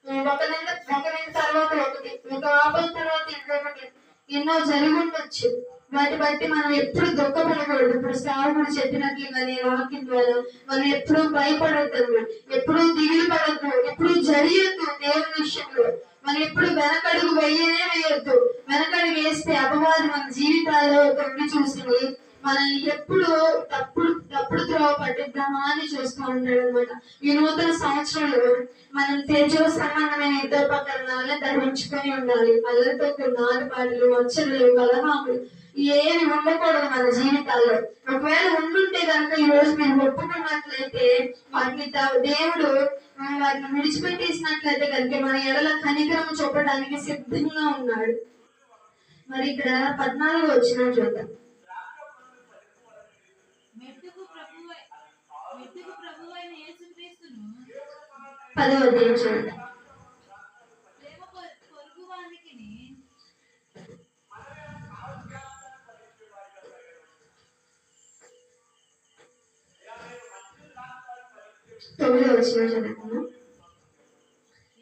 ఒక తర్వాత ఒకటి, ఒక ఆపద తర్వాత ఇంకొకటి ఎన్నో జరిగి ఉండొచ్చు. వాటి బట్టి మనం ఎప్పుడు దుఃఖపడకూడదు. ఇప్పుడు శ్రావకుడు చెప్పినట్లుగానే వాక్యం ద్వారా మనం ఎప్పుడూ భయపడద్దు, ఎప్పుడూ దిగులు పడద్దు, ఎప్పుడు జరియొద్దు. దేవుని విషయంలో మనం ఎప్పుడు వెనకడుగు వేయొద్దు. వెనకడుగు వేస్తే అపవాది మన జీవితాల్లో తొంగి చూసింది మనల్ని ఎప్పుడు తప్పుడు త్రోవ పట్టిద్దామా అని చూస్తూ ఉంటాడు అనమాట. ఈ నూతన సంవత్సరంలో మనం తేజో సంబంధమైన యుద్ధోపకరణాలను ధరించుకొని ఉండాలి. అల్లరితో కూడిన ఆటపాటలు, వచ్చలు, కలహాములు ఏమి ఉండకూడదు మన జీవితాల్లో. ఒకవేళ ఉండుంటే కనుక ఈ రోజు మీరు ఒప్పుకున్నట్లయితే వాటిని దేవుడు వాటిని విడిచిపెట్టేసినట్లయితే కనుక మన ఎడల కనికరం చూపడానికి సిద్ధంగా ఉన్నాడు. మరి ఇక్కడ 14 వచ్చిన చూద్దాం. 10వ అధ్యాయం చూద్దాం.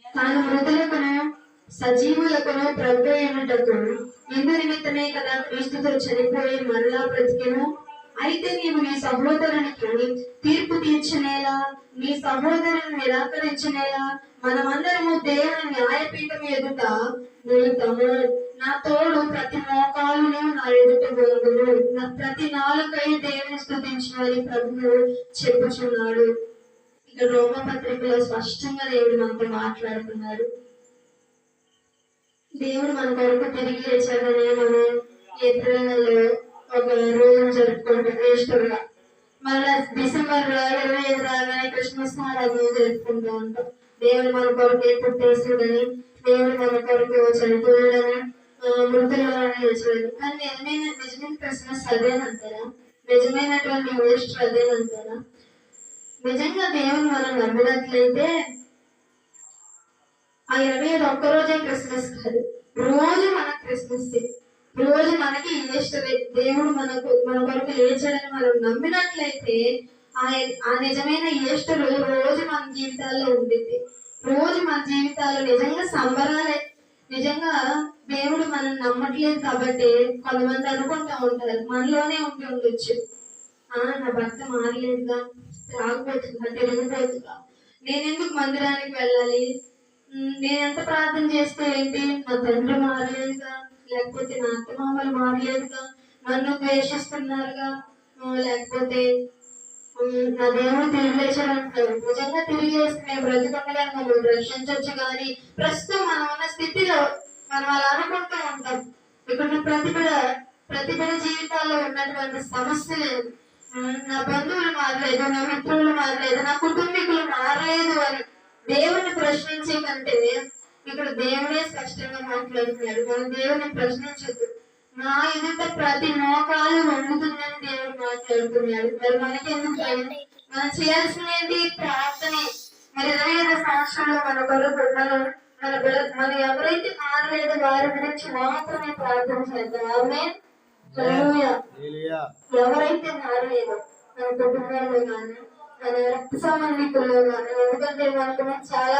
తాను మృతులకును సజీవులకును ప్రభు అయినటకు ఇందు నిమిత్తమే కదా క్రీస్తుతో చనిపోయి మరలా బ్రతికెను. అయితే నీవు నీ సహోదరునికి తీర్పు తీర్చనేలా, నీ సహోదరుని నిరాకరించనేలా? మనమందరము దేవుని న్యాయపీఠం ఎదుట నిలుతాము. నా తోడు ప్రతి మోకాలును నా ఎదుట గొంతులు, నా ప్రతి నాలుకై దేవుని స్తుతించమని ప్రభువు చెప్పుచున్నాడు. ఇక్కడ రోమపత్రికలో స్పష్టంగా దేవుడు మనతో మాట్లాడుతున్నాడు. దేవుడు మన కొరకు తిరిగి లేచాడని మనం ఏప్రిల్ నెలలో ఒక రోజు జరుపుకుంటాం ఈస్టర్ గా. మళ్ళా డిసెంబర్ 25 రాగానే క్రిస్మస్ ఆరాధన జరుపుకుంటూ ఉంటాం. దేవుడు మన కొరకు ఎప్పుడు చేసాడని, దేవుడు మన కొరకు చనిపోయాడని, మృతులను నిలిచాడు. కానీ నిజమైన క్రిస్మస్ అదేనంటారా? నిజమైనటువంటి ఈస్టర్ అదేనంటారా? నిజంగా దేవుని మనం నమ్మినట్లయితే ఆ 25 ఒక్కరోజే క్రిస్మస్ కాదు, రోజు మన క్రిస్మస్, రోజు మనకి ఈస్టర్. దేవుడు మన కొరకు లేచాడని మనం నమ్మినట్లయితే ఆ నిజమైన ఈస్టర్ రోజు మన జీవితాల్లో ఉండింది. రోజు మన జీవితాల్లో నిజంగా సంబరాలే. నిజంగా దేవుడు మనం నమ్మట్లేదు కాబట్టి కొంతమంది అనుకుంటా ఉంటారు, మనలోనే ఉండొచ్చు, నా భర్త మారలేదుగా, త్రాగుపోతుందా, తిరిగిపోతుందా, నేనెందుకు మందిరానికి వెళ్ళాలి, నేనెంత ప్రార్థన చేస్తే ఏంటి, నా తండ్రి మారలేదుగా, లేకపోతే నా అత్తమామలు మారలేదుగా, నన్ను ద్వేషిస్తున్నారుగా, లేకపోతే నా దేవుడు తిరిగి లేచాడంటారు. నిజంగా తిరిగి లేస్తే బ్రతికొండగా మనం రక్షించవచ్చు. కానీ ప్రస్తుతం మనం ఉన్న స్థితిలో మనం అలా అనుకుంటూ ఉంటాం. ఇక్కడ ప్రతిబిడ జీవితాల్లో ఉన్నటువంటి సమస్యలు, నా బంధువులు మారలేదు, నా మిత్రులు మారలేదు, నా కుటుంబీకులు మారలేదు అని దేవుని ప్రశ్నించే కంటే ఇక్కడ దేవుడే స్పష్టంగా మాట్లాడుతున్నాడు. మనం దేవుని ప్రశ్నించద్దు. నా ఎదుట ప్రతి మోకాలు వండుతుందని దేవుడు మాట్లాడుతున్నాడు. మరి మనకి ఎందుకు మనం చేయాల్సినది ప్రార్థనే. మరి 25 సంవత్సరంలో మన కొరకు మన ఎవరైతే మారలేదు వారి గురించి మాత్రమే ప్రార్థన చేద్దాం. ఆమేన్. ఎవరైతే మారలేదు మన కుటుంబంలో కానీ మన రక్త సంబంధికుల్లో కానీ, ఎందుకంటే మనకు చాలా